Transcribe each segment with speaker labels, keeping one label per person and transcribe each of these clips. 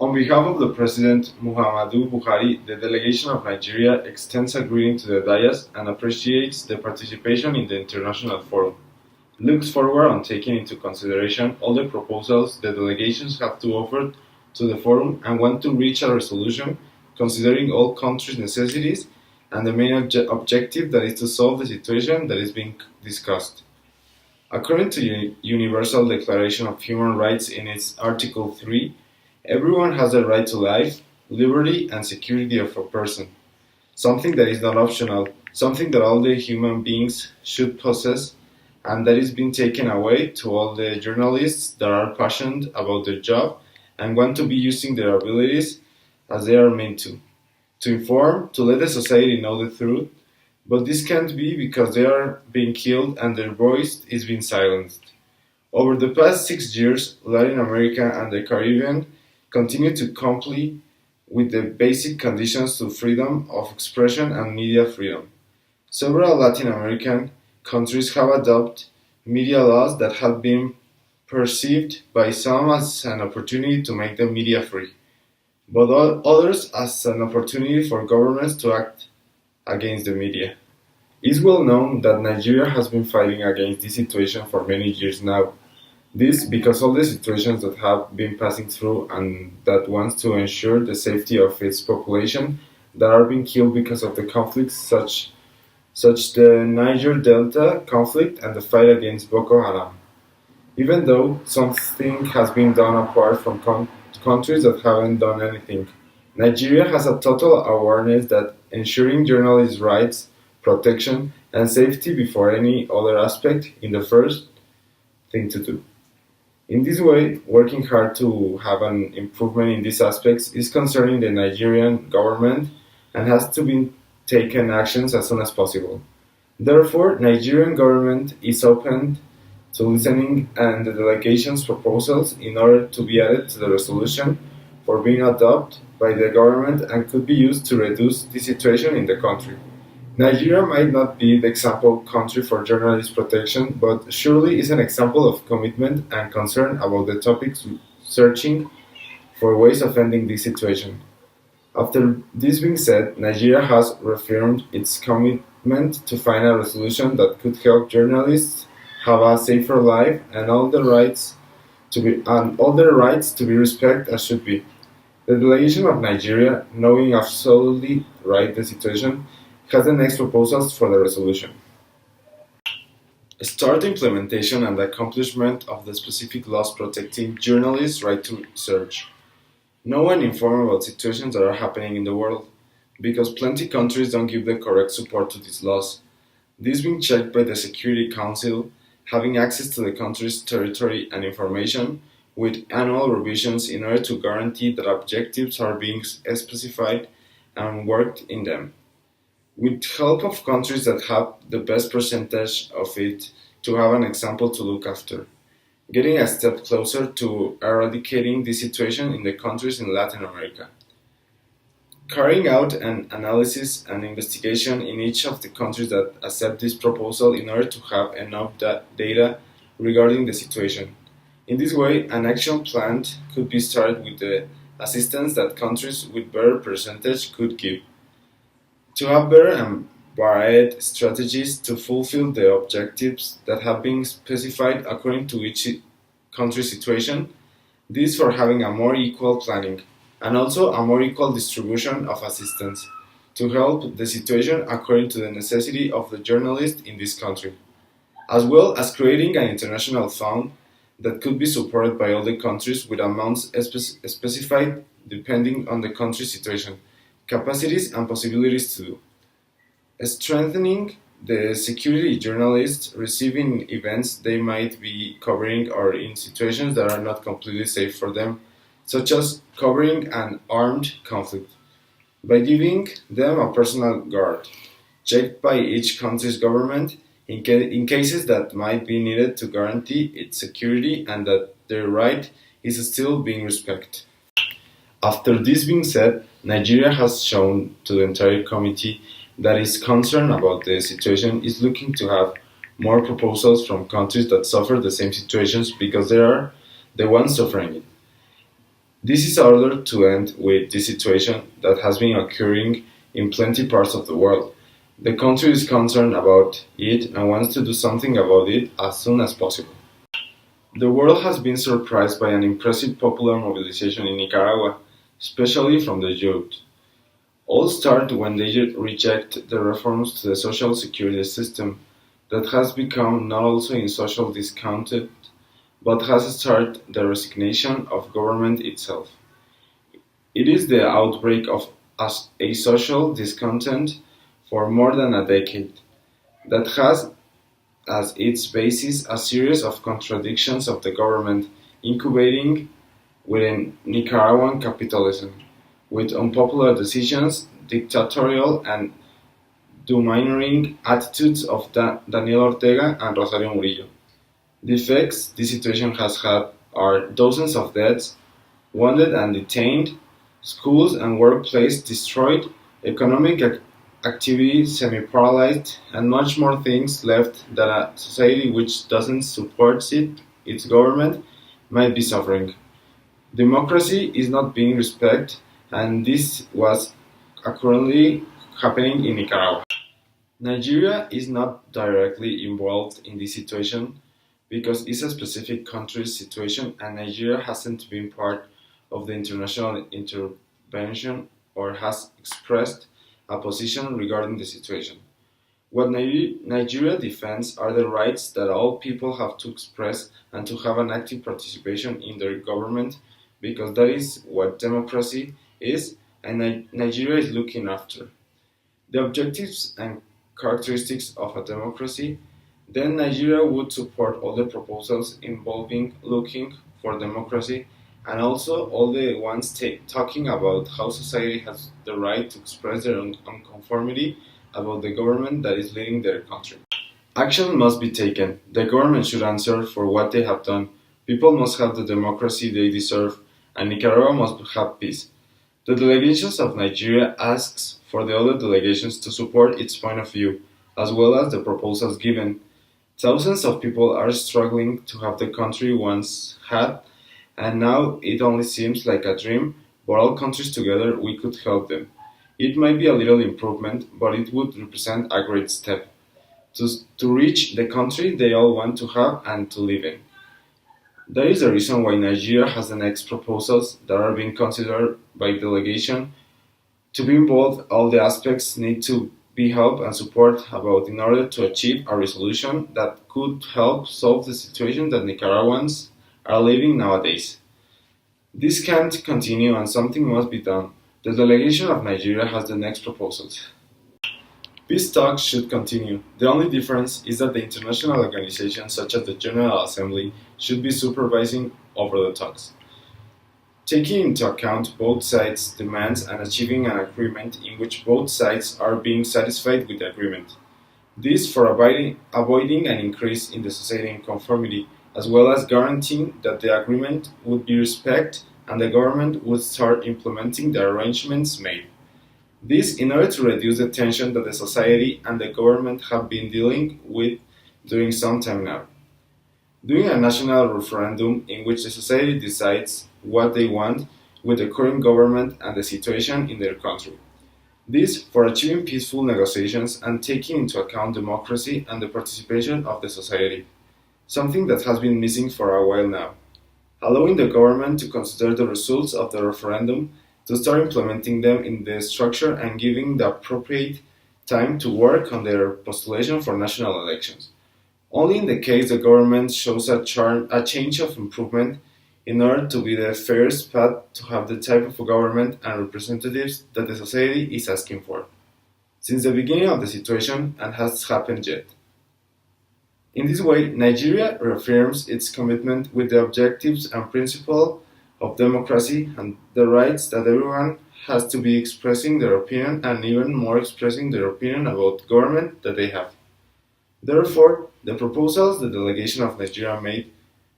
Speaker 1: On behalf of the President Muhammadu Buhari, the delegation of Nigeria extends a greeting to the Dayas and appreciates the participation in the international forum. Looks forward on taking into consideration all the proposals the delegations have to offer to the forum and want to reach a resolution considering all countries' necessities and the main objective that is to solve the situation that is being discussed. According to the Universal Declaration of Human Rights in its Article 3, everyone has the right to life, liberty, and security of a person, something that is not optional, something that all the human beings should possess, and that is being taken away to all the journalists that are passionate about their job and want to be using their abilities as they are meant to inform, to let the society know the truth, but this can't be because they are being killed and their voice is being silenced. Over the past 6 years, Latin America and the Caribbean continue to comply with the basic conditions to freedom of expression and media freedom. Several Latin American countries have adopted media laws that have been perceived by some as an opportunity to make the media free, but others as an opportunity for governments to act against the media. It's well known that Nigeria has been fighting against this situation for many years now. This because all the situations that have been passing through and that wants to ensure the safety of its population that are being killed because of the conflicts such the Niger Delta conflict and the fight against Boko Haram. Even though something has been done apart from countries that haven't done anything, Nigeria has a total awareness that ensuring journalists' rights, protection, and safety before any other aspect in the first thing to do. In this way, working hard to have an improvement in these aspects is concerning the Nigerian government and has to be taken actions as soon as possible. Therefore, Nigerian government is open to listening and the delegation's proposals in order to be added to the resolution for being adopted by the government and could be used to reduce the situation in the country. Nigeria might not be the example country for journalist protection, but surely is an example of commitment and concern about the topics searching for ways of ending this situation. After this being said, Nigeria has reaffirmed its commitment to find a resolution that could help journalists have a safer life and all their rights to be respected as should be. The delegation of Nigeria, knowing absolutely right the situation, has the next proposals for the resolution. Start implementation and accomplishment of the specific laws protecting journalists' right to search. No one informed about situations that are happening in the world, because plenty countries don't give the correct support to these laws. This being checked by the Security Council, having access to the country's territory and information, with annual revisions in order to guarantee that objectives are being specified and worked in them. With help of countries that have the best percentage of it to have an example to look after, getting a step closer to eradicating this situation in the countries in Latin America. Carrying out an analysis and investigation in each of the countries that accept this proposal in order to have enough data regarding the situation. In this way, an action plan could be started with the assistance that countries with better percentage could give. To have better and varied strategies to fulfill the objectives that have been specified according to each country situation, this for having a more equal planning and also a more equal distribution of assistance to help the situation according to the necessity of the journalist in this country, as well as creating an international fund that could be supported by all the countries with amounts specified depending on the country's situation, capacities and possibilities to do. Strengthening the security journalists receiving events they might be covering or in situations that are not completely safe for them, such as covering an armed conflict, by giving them a personal guard, checked by each country's government in cases that might be needed to guarantee its security and that their right is still being respected. After this being said, Nigeria has shown to the entire committee that is concerned about the situation is looking to have more proposals from countries that suffer the same situations because they are the ones suffering it. This is in order to end with this situation that has been occurring in plenty parts of the world. The country is concerned about it and wants to do something about it as soon as possible. The world has been surprised by an impressive popular mobilization in Nicaragua, especially from the youth. All start when they reject the reforms to the social security system that has become not also in social discounted, but has started the resignation of government itself. It is the outbreak of a social discontent for more than a decade that has as its basis a series of contradictions of the government incubating within Nicaraguan capitalism, with unpopular decisions, dictatorial and domineering attitudes of Daniel Ortega and Rosario Murillo. The effects this situation has had are dozens of deaths, wounded and detained, schools and workplaces destroyed, economic activity semi-paralyzed, and much more things left that a society which doesn't support its government, might be suffering. Democracy is not being respected, and this was currently happening in Nicaragua. Nigeria is not directly involved in this situation because it's a specific country's situation and Nigeria hasn't been part of the international intervention or has expressed a position regarding the situation. What Nigeria defends are the rights that all people have to express and to have an active participation in their government because that is what democracy is and Nigeria is looking after. The objectives and characteristics of a democracy, then Nigeria would support all the proposals involving looking for democracy and also all the ones talking about how society has the right to express their unconformity about the government that is leading their country. Action must be taken. The government should answer for what they have done. People must have the democracy they deserve, and Nicaragua must have peace. The delegations of Nigeria asks for the other delegations to support its point of view, as well as the proposals given. Thousands of people are struggling to have the country once had, and now it only seems like a dream, but all countries together we could help them. It might be a little improvement, but it would represent a great step to reach the country they all want to have and to live in. That is the reason why Nigeria has the next proposals that are being considered by delegation. To be involved, all the aspects need to be help and support about in order to achieve a resolution that could help solve the situation that Nicaraguans are living nowadays. This can't continue and something must be done. The delegation of Nigeria has the next proposals. Peace talks should continue. The only difference is that the international organizations such as the General Assembly should be supervising over the talks. Taking into account both sides' demands and achieving an agreement in which both sides are being satisfied with the agreement. This for avoiding an increase in the society conformity, as well as guaranteeing that the agreement would be respected and the government would start implementing the arrangements made. This in order to reduce the tension that the society and the government have been dealing with during some time now. Doing a national referendum in which the society decides what they want with the current government and the situation in their country. This for achieving peaceful negotiations and taking into account democracy and the participation of the society, something that has been missing for a while now. Allowing the government to consider the results of the referendum, to start implementing them in the structure and giving the appropriate time to work on their postulation for national elections. Only in the case the government shows a change of improvement in order to be the fairest path to have the type of government and representatives that the society is asking for, since the beginning of the situation and has happened yet. In this way, Nigeria reaffirms its commitment with the objectives and principle of democracy and the rights that everyone has to be expressing their opinion and even more expressing their opinion about government that they have. Therefore, the proposals the delegation of Nigeria made,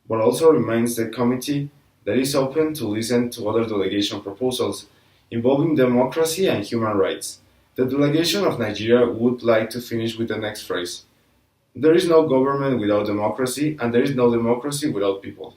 Speaker 1: but also reminds the committee that is open to listen to other delegation proposals involving democracy and human rights. The delegation of Nigeria would like to finish with the next phrase. There is no government without democracy, and there is no democracy without people.